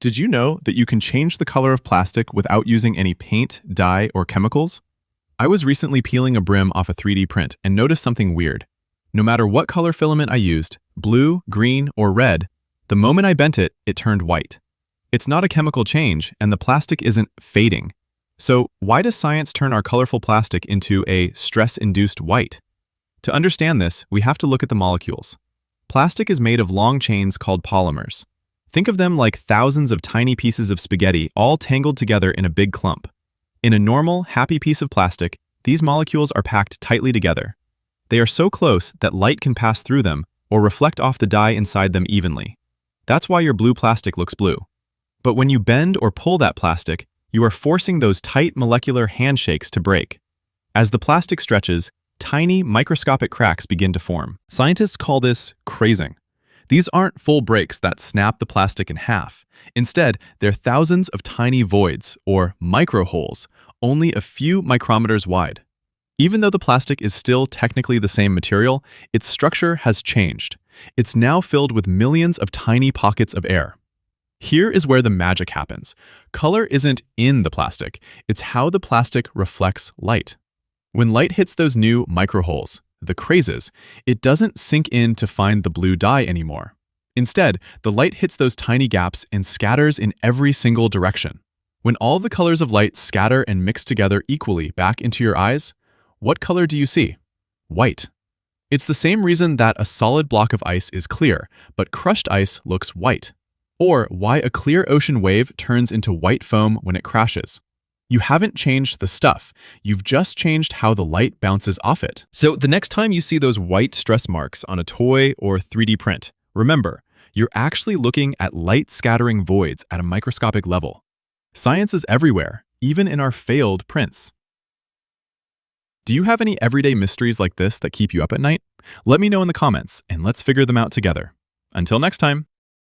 Did you know that you can change the color of plastic without using any paint, dye, or chemicals? I was recently peeling a brim off a 3D print and noticed something weird. No matter what color filament I used, blue, green, or red, the moment I bent it, it turned white. It's not a chemical change, and the plastic isn't fading. So why does science turn our colorful plastic into a stress-induced white? To understand this, we have to look at the molecules. Plastic is made of long chains called polymers. Think of them like thousands of tiny pieces of spaghetti all tangled together in a big clump. In a normal, happy piece of plastic, these molecules are packed tightly together. They are so close that light can pass through them or reflect off the dye inside them evenly. That's why your blue plastic looks blue. But when you bend or pull that plastic, you are forcing those tight molecular handshakes to break. As the plastic stretches, tiny microscopic cracks begin to form. Scientists call this crazing. These aren't full breaks that snap the plastic in half. Instead, they're thousands of tiny voids, or microholes, only a few micrometers wide. Even though the plastic is still technically the same material, its structure has changed. It's now filled with millions of tiny pockets of air. Here is where the magic happens. Color isn't in the plastic, it's how the plastic reflects light. When light hits those new microholes, the crazes, it doesn't sink in to find the blue dye anymore. Instead, the light hits those tiny gaps and scatters in every single direction. When all the colors of light scatter and mix together equally back into your eyes, what color do you see? White. It's the same reason that a solid block of ice is clear, but crushed ice looks white. Or why a clear ocean wave turns into white foam when it crashes. You haven't changed the stuff, you've just changed how the light bounces off it. So the next time you see those white stress marks on a toy or 3D print, remember, you're actually looking at light scattering voids at a microscopic level. Science is everywhere, even in our failed prints. Do you have any everyday mysteries like this that keep you up at night? Let me know in the comments, and let's figure them out together. Until next time.